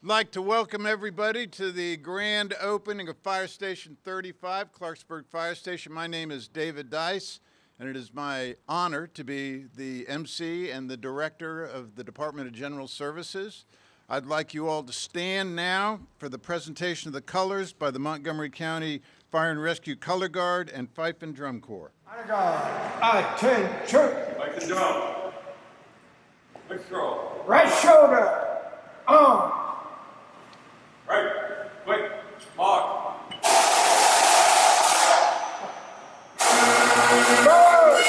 I'd like to welcome everybody to the grand opening of Fire Station 35, Clarksburg Fire Station. My name is David Dice, and it is my honor to be the MC and the Director of the Department of General Services. I'd like you all to stand now for the presentation of the colors by the Montgomery County Fire and Rescue Color Guard and Fife and Drum Corps. Honor guard, attention. Fife and drum. Let's go. Right shoulder, arm. Right, quick, mark. Forward.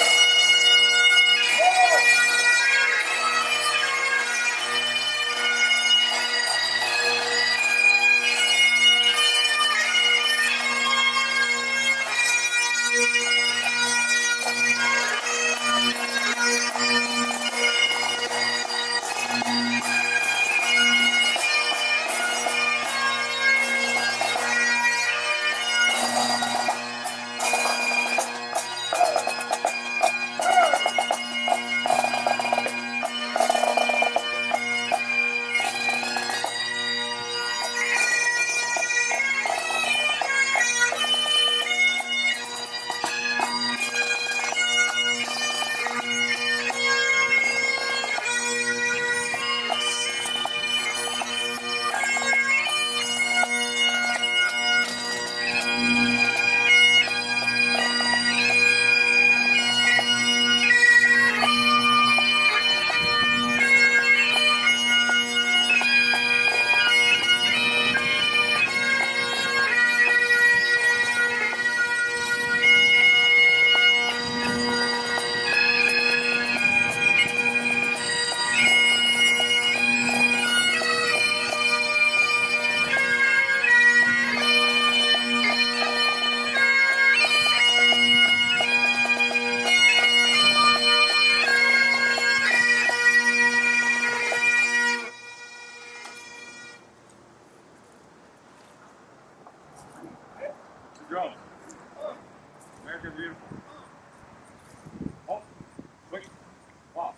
Drum. America's beautiful. Oh, quick, walk.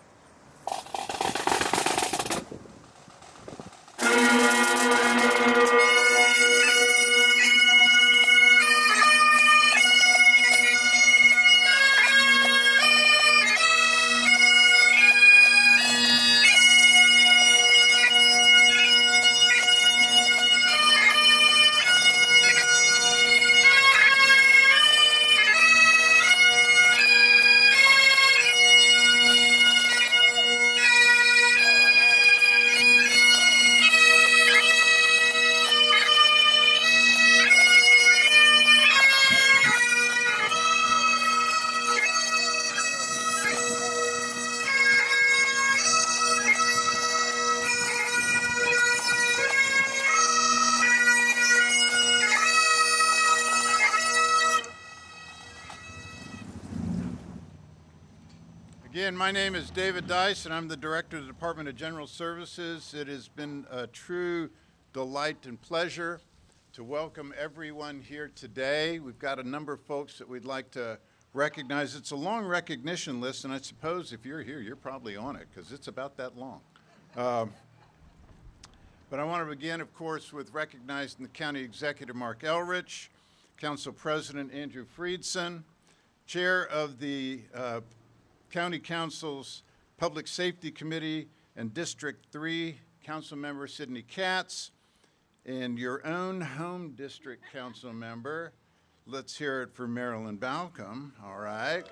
Again, my name is David Dice, and I'm the Director of the Department of General Services. It has been a true delight and pleasure to welcome everyone here today. We've got a number of folks that we'd like to recognize. It's a long recognition list, and I suppose if you're here, you're probably on it, because it's about that long. But I want to begin, of course, with recognizing the County Executive Mark Elrich, Council President Andrew Friedson, Chair of the County Council's Public Safety Committee and District 3 Council Member Sidney Katz, and your own home district council member. Let's hear it for Marilyn Balcom. All right.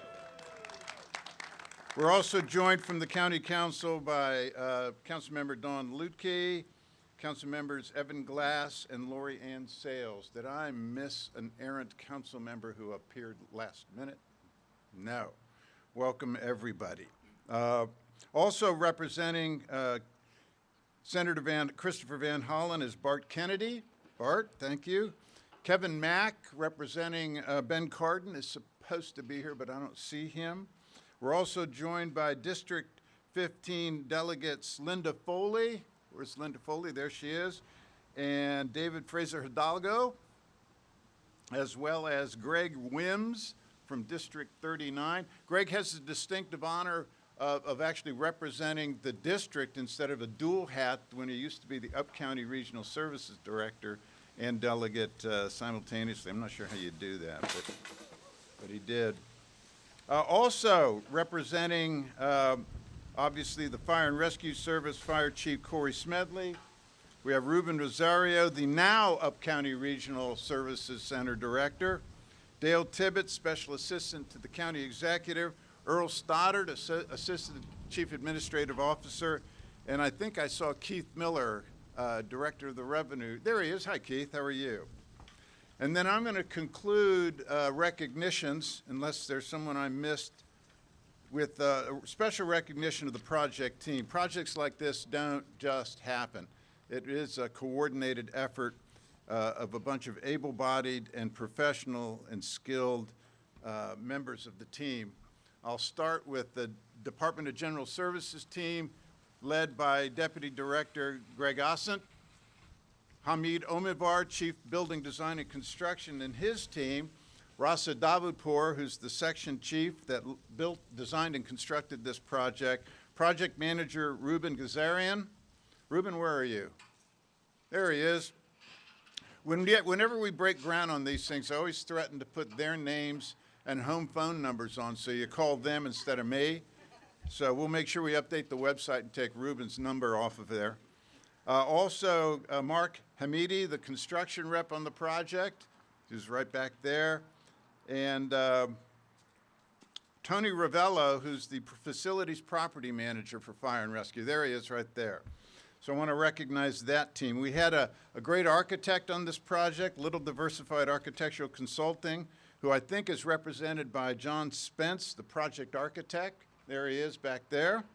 We're also joined from the County Council by Council Member Dawn Lutke, Council Members Evan Glass and Lori Ann Sales. Did I miss an errant council member who appeared last minute? No. Welcome, everybody. Also representing Senator Christopher Van Hollen is Bart Kennedy. Bart, thank you. Kevin Mack, representing Ben Cardin, is supposed to be here, but I don't see him. We're also joined by District 15 delegates Linda Foley. Where's Linda Foley? There she is. And David Fraser Hidalgo, as well as Greg Wims from District 39. Greg has the distinctive honor of actually representing the district instead of a dual hat when he used to be the Up-County Regional Services Director and delegate simultaneously. I'm not sure how you do that, but he did. Also representing, obviously, the Fire and Rescue Service Fire Chief Corey Smedley. We have Ruben Rosario, the now Up-County Regional Services Center Director. Dale Tibbetts, Special Assistant to the County Executive. Earl Stoddard, Assistant Chief Administrative Officer. And I think I saw Keith Miller, Director of the Revenue. There he is. Hi, Keith. How are you? And then I'm going to conclude recognitions, unless there's someone I missed, with special recognition of the project team. Projects like this don't just happen. It is a coordinated effort of a bunch of able-bodied and professional and skilled members of the team. I'll start with the Department of General Services team, led by Deputy Director Greg Ossent, Hamid Omivar, Chief Building Design and Construction, and his team, Rasa Davudpour, who's the section chief that built, designed, and constructed this project, Project Manager Ruben Gazarian. Ruben, where are you? There he is. Whenever we break ground on these things, I always threaten to put their names and home phone numbers on, so you call them instead of me. So we'll make sure we update the website and take Ruben's number off of there. Also, Mark Hamidi, the construction rep on the project, who's right back there. And Tony Ravello, who's the facilities property manager for Fire and Rescue. There he is right there. So I want to recognize that team. We had a great architect on this project, Little Diversified Architectural Consulting, who I think is represented by John Spence, the project architect. There he is back there.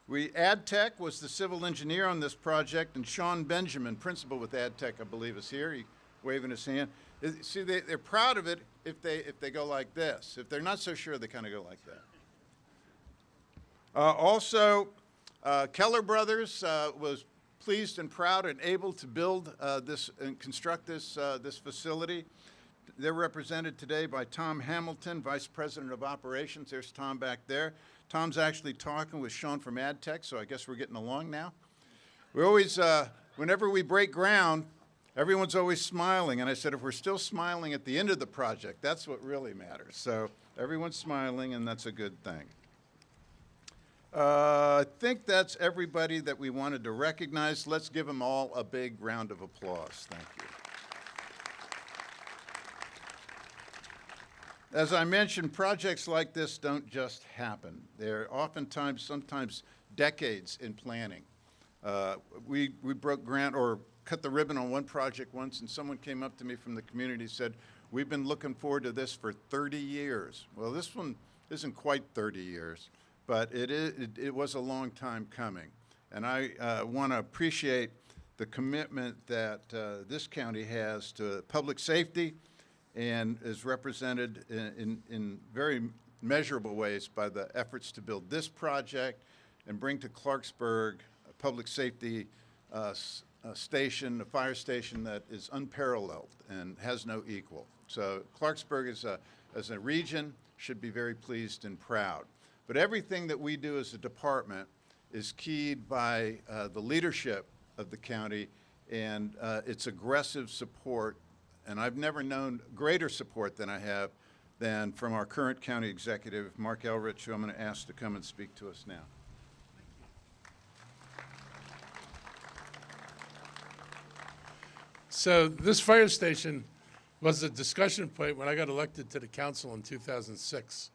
AdTech was the civil engineer on this project, and Sean Benjamin, principal with AdTech, I believe, is here. He's waving his hand. See, they're proud of it if they go like this. If they're not so sure, they kind of go like that. Also, Keller Brothers was pleased and proud and able to build this and construct this facility. They're represented today by Tom Hamilton, Vice President of Operations. There's Tom back there. Tom's actually talking with Sean from AdTech, so I guess we're getting along now. We always, whenever we break ground, everyone's always smiling. And I said, if we're still smiling at the end of the project, that's what really matters. So everyone's smiling, and that's a good thing. I think that's everybody that we wanted to recognize. Let's give them all a big round of applause. Thank you. As I mentioned, projects like this don't just happen. They're oftentimes, sometimes decades in planning. We broke ground or cut the ribbon on one project once, and someone came up to me from the community and said, we've been looking forward to this for 30 years. Well, this one isn't quite 30 years, but it was a long time coming. And I want to appreciate the commitment that this county has to public safety, and is represented in very measurable ways by the efforts to build this project and bring to Clarksburg a public safety station, a fire station that is unparalleled and has no equal. So Clarksburg as a region should be very pleased and proud. But everything that we do as a department is keyed by the leadership of the county and its aggressive support. And I've never known greater support than I have than from our current county executive, Mark Elrich, who I'm going to ask to come and speak to us now. So this fire station was a discussion point when I got elected to the council in 2006.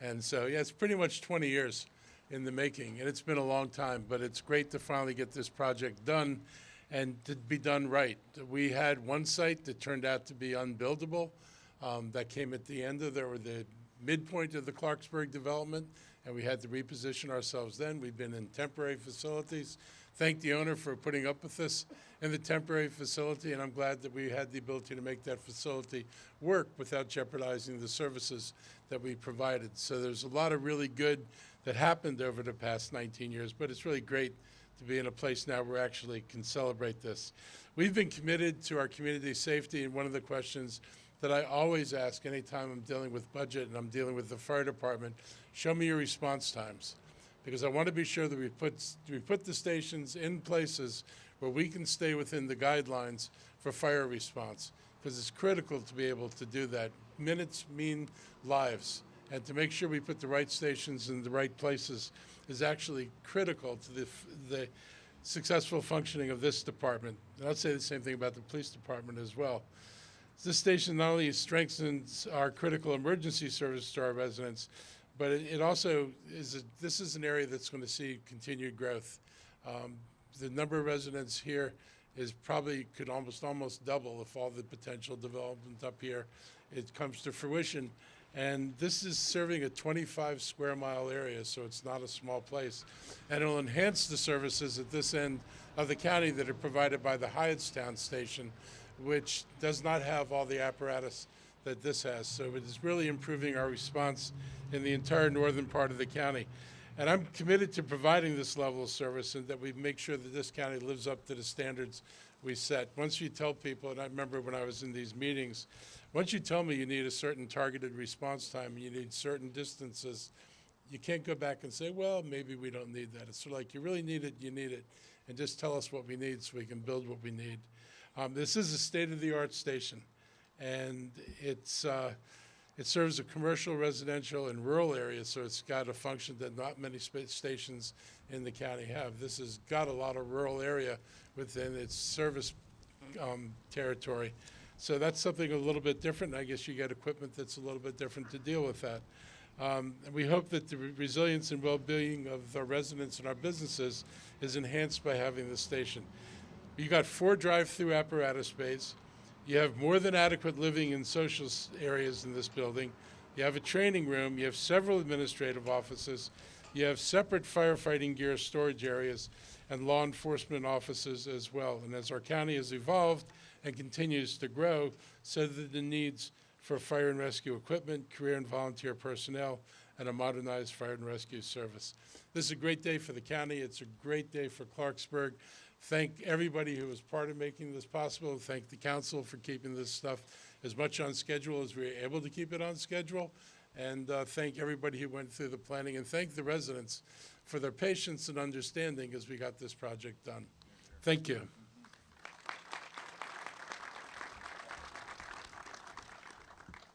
And so, yeah, it's pretty much 20 years in the making, and it's been a long time, but it's great to finally get this project done and to be done right. We had one site that turned out to be unbuildable. That came at the end of the midpoint of the Clarksburg development, and we had to reposition ourselves then. We've been in temporary facilities. Thank the owner for putting up with us in the temporary facility, and I'm glad that we had the ability to make that facility work without jeopardizing the services that we provided. So there's a lot of really good that happened over the past 19 years, but it's really great to be in a place now where we actually can celebrate this. We've been committed to our community safety, and one of the questions that I always ask anytime I'm dealing with budget and I'm dealing with the fire department, show me your response times. Because I want to be sure that we put the stations in places where we can stay within the guidelines for fire response. Because it's critical to be able to do that. Minutes mean lives. And to make sure we put the right stations in the right places is actually critical to the successful functioning of this department. And I'll say the same thing about the police department as well. This station not only strengthens our critical emergency service to our residents, but it also this is an area that's going to see continued growth. The number of residents here could almost double if all the potential development up here it comes to fruition. And this is serving a 25 square mile area, so it's not a small place. And it'll enhance the services at this end of the county that are provided by the Hyattstown station, which does not have all the apparatus that this has. So it is really improving our response in the entire northern part of the county. And I'm committed to providing this level of service and that we make sure that this county lives up to the standards we set. Once you tell people, and I remember when I was in these meetings, once you tell me you need a certain targeted response time, you need certain distances, you can't go back and say, well, maybe we don't need that. It's sort of like you really need it, you need it, and just tell us what we need so we can build what we need. This is a state-of-the-art station, and it serves a commercial, residential, and rural area, so it's got a function that not many stations in the county have. This has got a lot of rural area within its service territory. So that's something a little bit different. I guess you get equipment that's a little bit different to deal with that. And we hope that the resilience and well-being of our residents and our businesses is enhanced by having this station. You got 4 drive-through apparatus bays. You have more than adequate living and social areas in this building. You have a training room. You have several administrative offices. You have separate firefighting gear storage areas and law enforcement offices as well. And as our county has evolved and continues to grow, so that the needs for fire and rescue equipment, career and volunteer personnel, and a modernized fire and rescue service. This is a great day for the county. It's a great day for Clarksburg. Thank everybody who was part of making this possible. Thank the council for keeping this stuff as much on schedule as we were able to keep it on schedule. And thank everybody who went through the planning, and thank the residents for their patience and understanding as we got this project done. Thank you.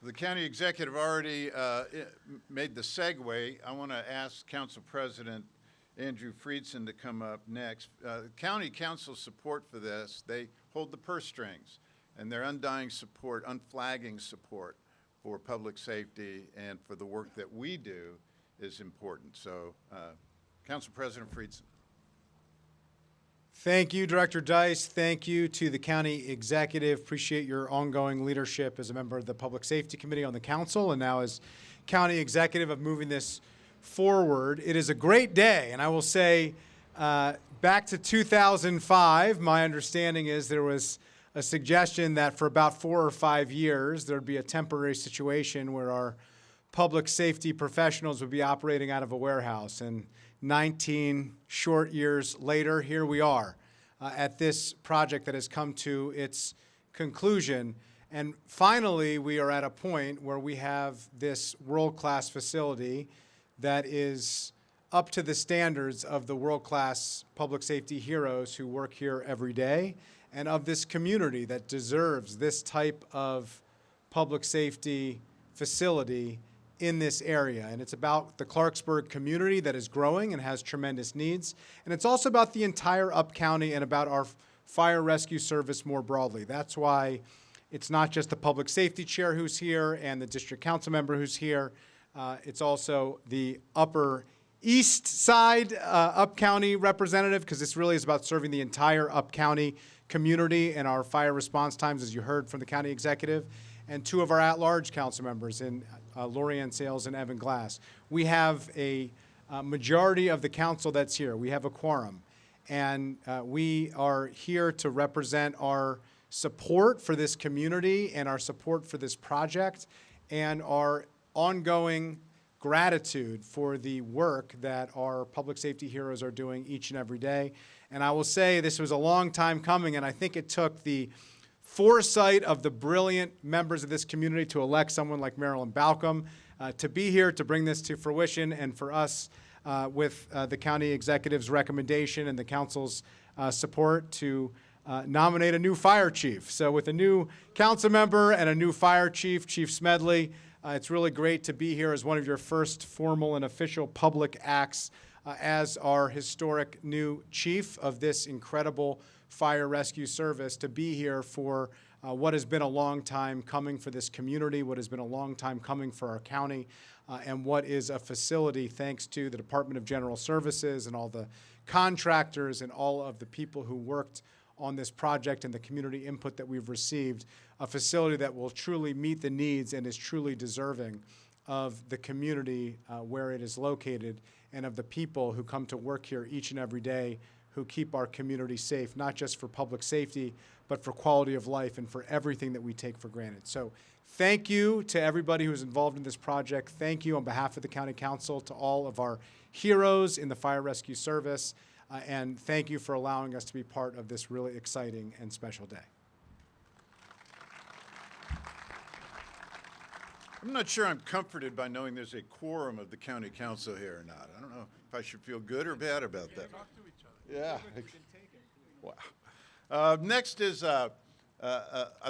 The county executive already made the segue. I want to ask Council President Andrew Friedson to come up next. County council support for this, they hold the purse strings, and their undying support, unflagging support for public safety and for the work that we do is important. So, Council President Friedson. Thank you, Director Dice. Thank you to the county executive. Appreciate your ongoing leadership as a member of the Public Safety Committee on the council and now as county executive of moving this forward. It is a great day, and I will say back to 2005, my understanding is there was a suggestion that for about 4 or 5 years there'd be a temporary situation where our public safety professionals would be operating out of a warehouse. And 19 short years later, here we are at this project that has come to its conclusion. And finally, we are at a point where we have this world-class facility that is up to the standards of the world-class public safety heroes who work here every day, and of this community that deserves this type of public safety facility in this area. And it's about the Clarksburg community that is growing and has tremendous needs. And it's also about the entire Up County and about our fire rescue service more broadly. That's why it's not just the public safety chair who's here and the district council member who's here. It's also the Upper East Side Up County representative, because this really is about serving the entire Up County community and our fire response times, as you heard from the county executive, and 2 of our at-large council members in Lorianne Sales and Evan Glass. We have a majority of the council that's here. We have a quorum. And we are here to represent our support for this community and our support for this project and our ongoing gratitude for the work that our public safety heroes are doing each and every day. And I will say this was a long time coming, and I think it took the foresight of the brilliant members of this community to elect someone like Marilyn Balcom to be here to bring this to fruition, and for us, with the county executive's recommendation and the council's support, to nominate a new fire chief. So with a new council member and a new fire chief, Chief Smedley, it's really great to be here as one of your first formal and official public acts as our historic new chief of this incredible fire rescue service, to be here for what has been a long time coming for this community, what has been a long time coming for our county, and what is a facility, thanks to the Department of General Services and all the contractors and all of the people who worked on this project and the community input that we've received, a facility that will truly meet the needs and is truly deserving of the community where it is located, and of the people who come to work here each and every day, who keep our community safe, not just for public safety, but for quality of life and for everything that we take for granted. So thank you to everybody who's involved in this project. Thank you on behalf of the County Council to all of our heroes in the fire rescue service. And thank you for allowing us to be part of this really exciting and special day. I'm not sure I'm comforted by knowing there's a quorum of the county council here or not. I don't know if I should feel good or bad about that. Yeah. Wow. Next is, I'd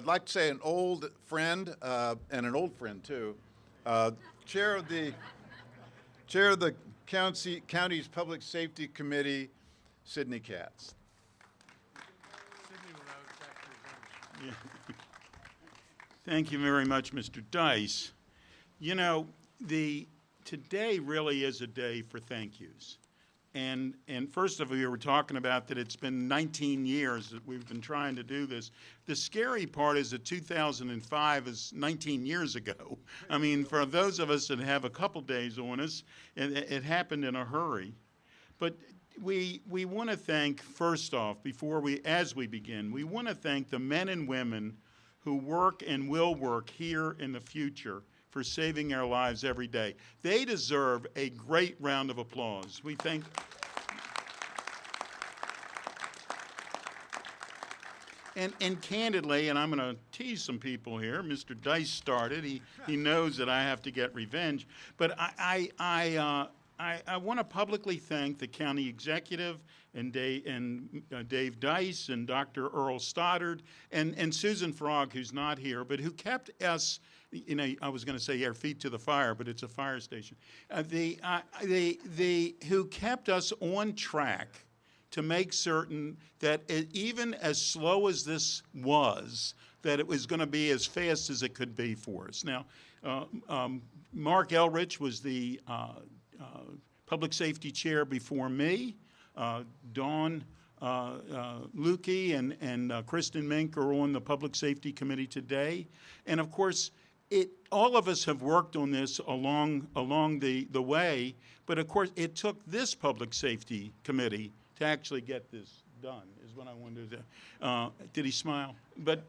like to say an old friend, and an old friend too. Chair of the county's Public Safety Committee, Sidney Katz. Thank you very much, Mr. Dice. You know, today really is a day for thank yous. And first of all, we were talking about that it's been 19 years that we've been trying to do this. The scary part is that 2005 is 19 years ago. I mean, for those of us that have a couple days on us, it happened in a hurry. But we want to thank, first off, as we begin, we want to thank the men and women who work and will work here in the future for saving our lives every day. They deserve a great round of applause. We thank. And candidly, and I'm going to tease some people here, Mr. Dice started. He knows that I have to get revenge. But I want to publicly thank the county executive and Dave Dice and Dr. Earl Stoddard and Susan Frog, who's not here, but who kept us, you know, I was going to say our feet to the fire, but it's a fire station. Who kept us on track to make certain that even as slow as this was, that it was going to be as fast as it could be for us. Now, Mark Elrich was the public safety chair before me. Dawn Lukey and Kristen Mink are on the Public Safety Committee today. And of course, all of us have worked on this along the way, but of course, it took this Public Safety Committee to actually get this done, is what I wanted to do. Did he smile? But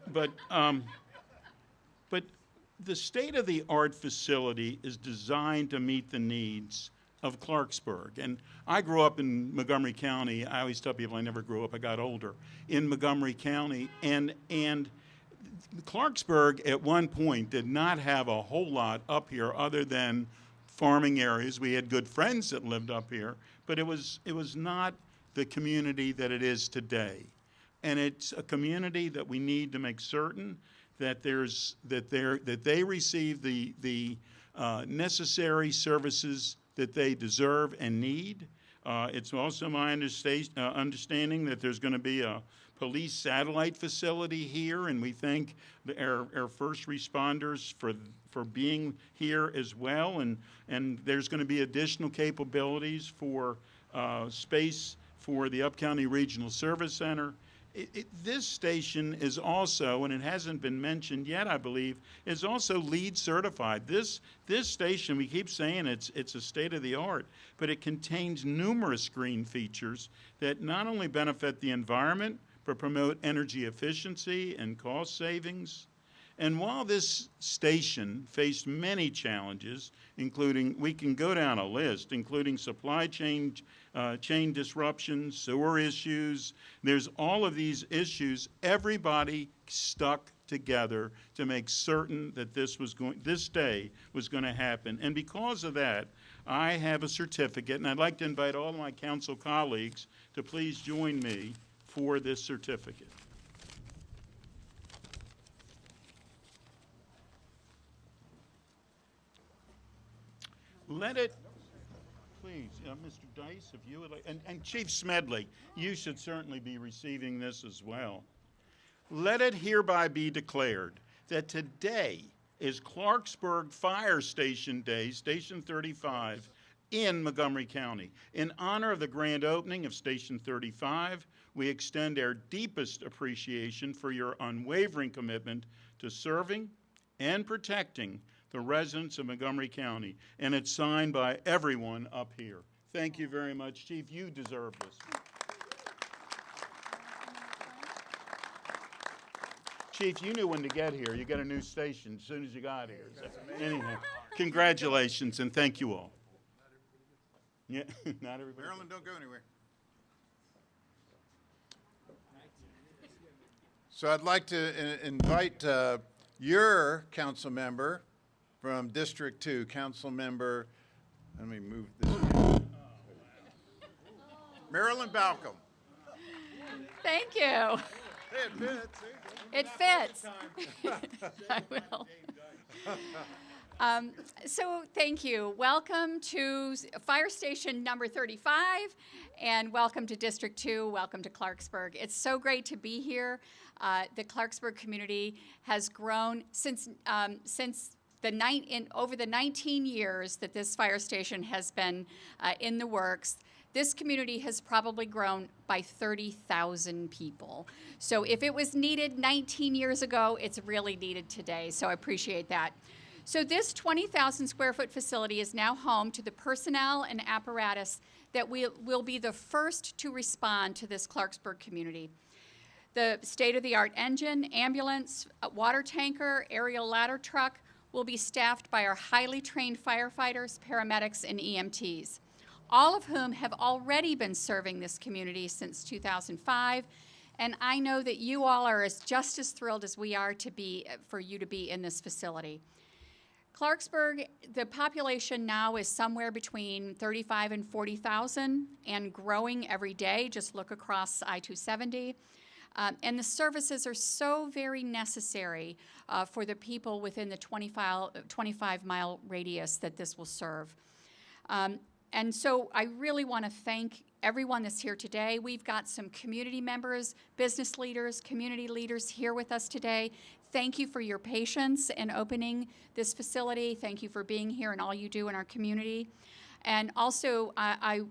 the state-of-the-art facility is designed to meet the needs of Clarksburg. And I grew up in Montgomery County. I always tell people I never grew up, I got older, in Montgomery County. And Clarksburg at one point did not have a whole lot up here other than farming areas. We had good friends that lived up here, but it was not the community that it is today. And it's a community that we need to make certain that they receive the necessary services that they deserve and need. It's also my understanding that there's going to be a police satellite facility here, and we thank our first responders for being here as well. And there's going to be additional capabilities for space for the Upcounty Regional Service Center. This station is also, and it hasn't been mentioned yet, I believe, is also LEED certified. This station, we keep saying it's a state-of-the-art, but it contains numerous green features that not only benefit the environment, but promote energy efficiency and cost savings. And while this station faced many challenges, including, we can go down a list, including supply chain disruptions, sewer issues, there's all of these issues, everybody stuck together to make certain that this day was going to happen. And because of that, I have a certificate, and I'd like to invite all my council colleagues to please join me for this certificate. Let it, please, Mr. Dice, if you would like, and Chief Smedley, you should certainly be receiving this as well. Let it hereby be declared that today is Clarksburg Fire Station Day, Station 35, in Montgomery County. In honor of the grand opening of Station 35, we extend our deepest appreciation for your unwavering commitment to serving and protecting the residents of Montgomery County, and it's signed by everyone up here. Thank you very much, Chief. You deserve this. Chief, you knew when to get here. You got a new station as soon as you got here. So, anyhow, congratulations, and thank you all. Yeah, not everybody. Maryland, don't go anywhere. So I'd like to invite your council member from District 2, Council Member, let me move this way. Marilyn Balcom. Thank you. Hey, it fits. It fits. I will. So thank you. Welcome to Fire Station number 35, and welcome to District 2. Welcome to Clarksburg. It's so great to be here. The Clarksburg community has grown since over the 19 years that this fire station has been in the works. This community has probably grown by 30,000 people. So if it was needed 19 years ago, it's really needed today. So I appreciate that. So this 20,000 square foot facility is now home to the personnel and apparatus that will be the first to respond to this Clarksburg community. The state-of-the-art engine, ambulance, water tanker, aerial ladder truck will be staffed by our highly trained firefighters, paramedics, and EMTs, all of whom have already been serving this community since 2005. And I know that you all are just as thrilled as we are for you to be in this facility. Clarksburg, the population now is somewhere between 35 and 40,000 and growing every day. Just look across I-270. And the services are so very necessary for the people within the 25-mile radius that this will serve. And so I really want to thank everyone that's here today. We've got some community members, business leaders, community leaders here with us today. Thank you for your patience in opening this facility. Thank you for being here and all you do in our community. And also, I've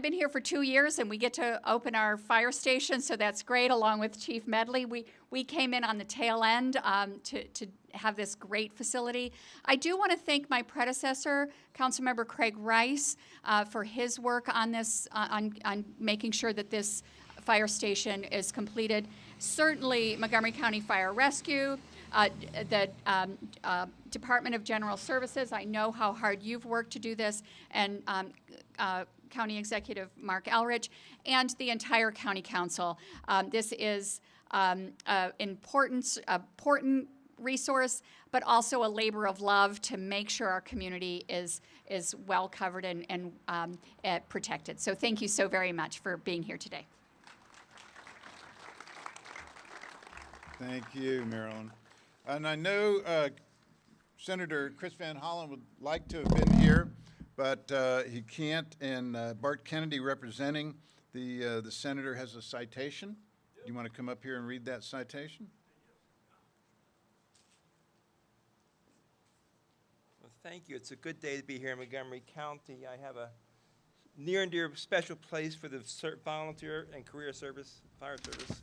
been here for 2 years, and we get to open our fire station, so that's great, along with Chief Medley. We came in on the tail end to have this great facility. I do want to thank my predecessor, Councilmember Craig Rice, for his work on this, on making sure that this fire station is completed. Certainly, Montgomery County Fire Rescue, the Department of General Services. I know how hard you've worked to do this, and County Executive Mark Elrich, and the entire County Council. This is an important resource, but also a labor of love to make sure our community is well covered and protected. So thank you so very much for being here today. Thank you, Marilyn. And I know Senator Chris Van Hollen would like to have been here, but he can't. And Bart Kennedy, representing the senator, has a citation. Do you want to come up here and read that citation? Well, thank you. It's a good day to be here in Montgomery County. I have a near and dear special place for the volunteer and career service, fire service.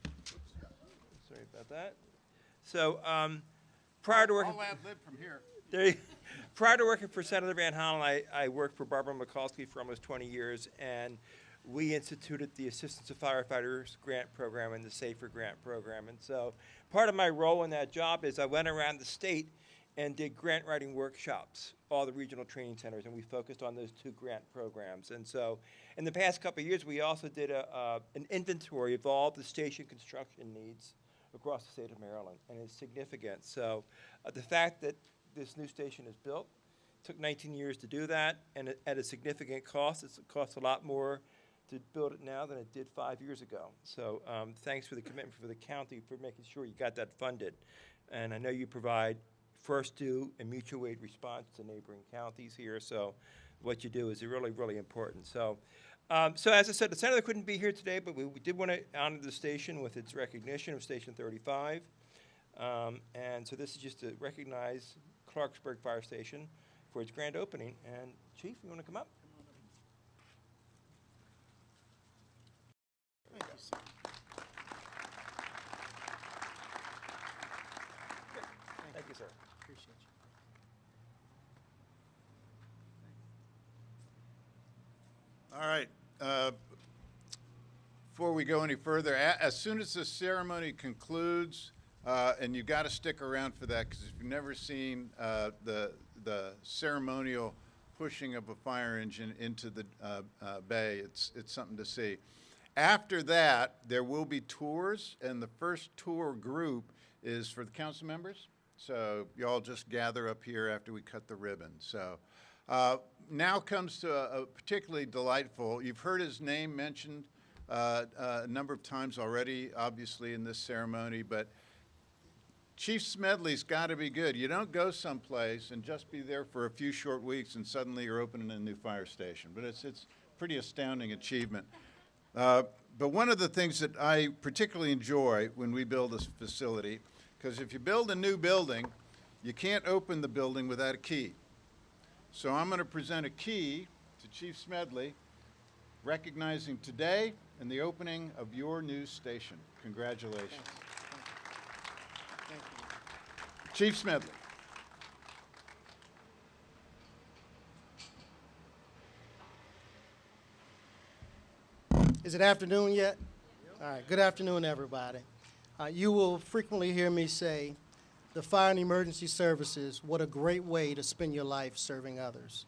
Sorry about that. So prior to working, I'll ad-lib from here. Prior to working for Senator Van Hollen, I worked for Barbara Mikulski for almost 20 years, and we instituted the Assistance to Firefighters Grant Program and the Safer Grant Program. And so part of my role in that job is I went around the state and did grant writing workshops, all the regional training centers, and we focused on those 2 grant programs. And so in the past couple of years, we also did an inventory of all the station construction needs across the state of Maryland, and it's significant. So the fact that this new station is built, took 19 years to do that, and at a significant cost. It costs a lot more to build it now than it did 5 years ago. So thanks for the commitment for the county for making sure you got that funded. And I know you provide first due and mutual aid response to neighboring counties here. So what you do is really, really important. So, so as I said, the senator couldn't be here today, but we did want to honor the station with its recognition of Station 35. And so this is just to recognize Clarksburg Fire Station for its grand opening. And Chief, you want to come up? Thank you, sir. Thank you, sir. Appreciate you. All right. Before we go any further, as soon as the ceremony concludes, and you've got to stick around for that, because if you've never seen the ceremonial pushing of a fire engine into the bay, it's something to see. After that, there will be tours, and the first tour group is for the council members. So you all just gather up here after we cut the ribbon. So now comes to a particularly delightful, you've heard his name mentioned a number of times already, obviously, in this ceremony, but Chief Smedley's got to be good. You don't go someplace and just be there for a few short weeks and suddenly you're opening a new fire station. But it's pretty astounding achievement. But one of the things that I particularly enjoy when we build a facility, because if you build a new building, you can't open the building without a key. So I'm going to present a key to Chief Smedley, recognizing today and the opening of your new station. Congratulations. Thank you. Chief Smedley. Is it afternoon yet? All right, good afternoon, everybody. You will frequently hear me say, the Fire and Emergency Services, what a great way to spend your life serving others.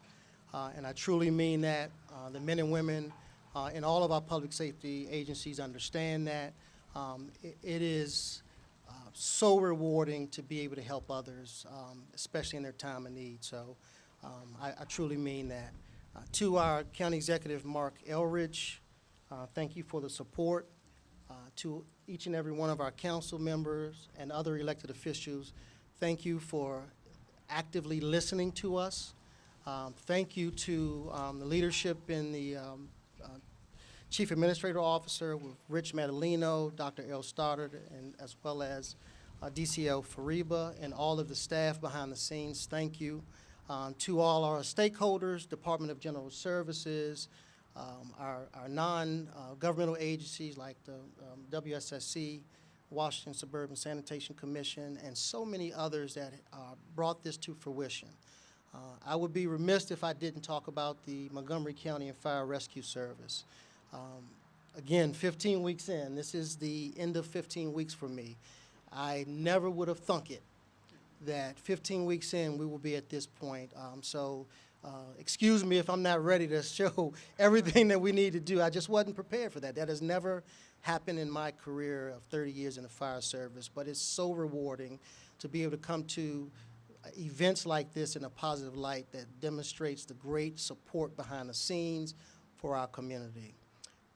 And I truly mean that. The men and women in all of our public safety agencies understand that. It is so rewarding to be able to help others, especially in their time of need. So I truly mean that. To our County Executive, Mark Elridge, thank you for the support. To each and every one of our council members and other elected officials, thank you for actively listening to us. Thank you to the leadership in the Chief Administrative Officer with Rich Madalino, Dr. L. Stoddard, and as well as DCL Fariba and all of the staff behind the scenes. Thank you. To all our stakeholders, Department of General Services, our non-governmental agencies like the WSSC, Washington Suburban Sanitation Commission, and so many others that brought this to fruition. I would be remiss if I didn't talk about the Montgomery County and Fire Rescue Service. Again, 15 weeks in, this is the end of 15 weeks for me. I never would have thunk it that 15 weeks in we will be at this point. Excuse me if I'm not ready to show everything that we need to do. I just wasn't prepared for that. That has never happened in my career of 30 years in the fire service, but it's so rewarding to be able to come to events like this in a positive light that demonstrates the great support behind the scenes for our community.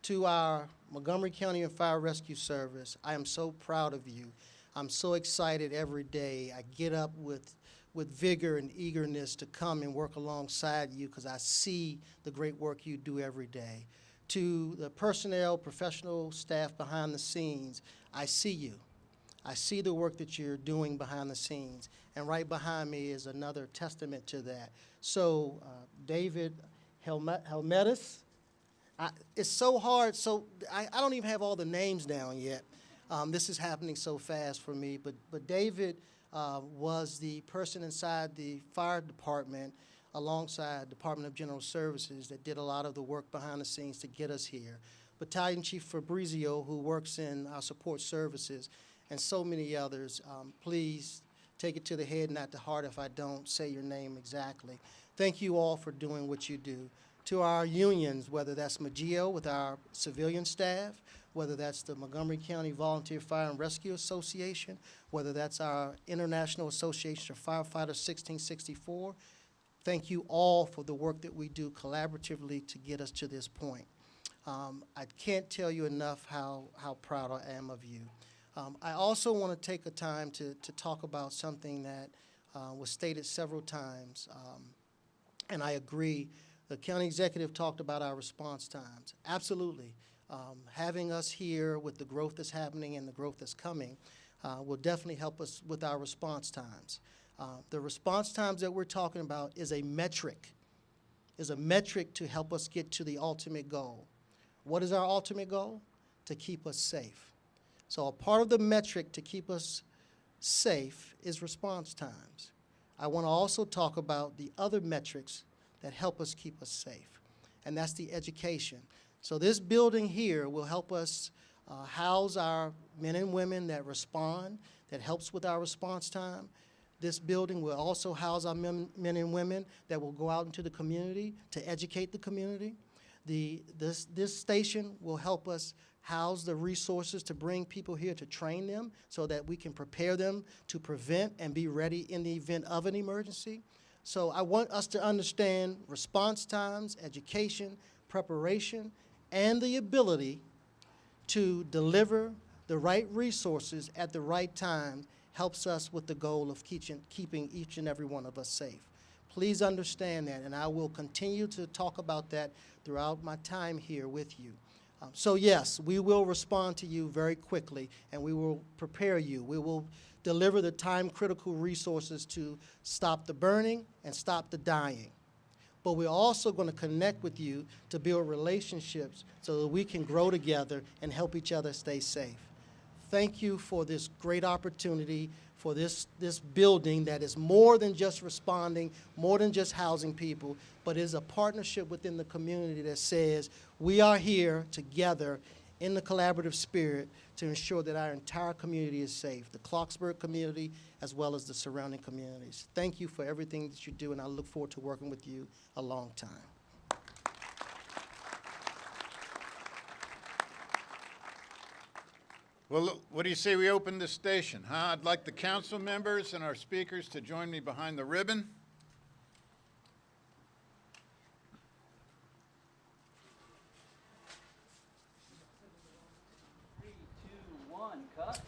To our Montgomery County and Fire Rescue Service, I am so proud of you. I'm so excited every day. I get up with vigor and eagerness to come and work alongside you because I see the great work you do every day. To the personnel, professional staff behind the scenes, I see you. I see the work that you're doing behind the scenes. And right behind me is another testament to that. So David Helmetis, it's so hard. So I don't even have all the names down yet. This is happening so fast for me. But David was the person inside the fire department alongside Department of General Services that did a lot of the work behind the scenes to get us here. Battalion Chief Fabrizio, who works in our support services, and so many others. Please take it to the head, not the heart, if I don't say your name exactly. Thank you all for doing what you do. To our unions, whether that's MAGIO with our civilian staff, whether that's the Montgomery County Volunteer Fire and Rescue Association, whether that's our International Association of Firefighters 1664, thank you all for the work that we do collaboratively to get us to this point. I can't tell you enough how proud I am of you. I also want to take a time to talk about something that was stated several times, and I agree. The county executive talked about our response times. Absolutely. Having us here with the growth that's happening and the growth that's coming will definitely help us with our response times. The response times that we're talking about is a metric to help us get to the ultimate goal. What is our ultimate goal? To keep us safe. So a part of the metric to keep us safe is response times. I want to also talk about the other metrics that help us keep us safe, and that's the education. So this building here will help us house our men and women that respond, that helps with our response time. This building will also house our men and women that will go out into the community to educate the community. This station will help us house the resources to bring people here to train them so that we can prepare them to prevent and be ready in the event of an emergency. So I want us to understand response times, education, preparation, and the ability to deliver the right resources at the right time helps us with the goal of keeping each and every one of us safe. Please understand that, and I will continue to talk about that throughout my time here with you. So yes, we will respond to you very quickly, and we will prepare you. We will deliver the time-critical resources to stop the burning and stop the dying. But we're also going to connect with you to build relationships so that we can grow together and help each other stay safe. Thank you for this great opportunity, for this building that is more than just responding, more than just housing people, but is a partnership within the community that says we are here together in the collaborative spirit to ensure that our entire community is safe, the Clarksburg community as well as the surrounding communities. Thank you for everything that you do, and I look forward to working with you a long time. Well, look, what do you say we open this station, huh? I'd like the council members and our speakers to join me behind the ribbon. 3, 2, 1, cut.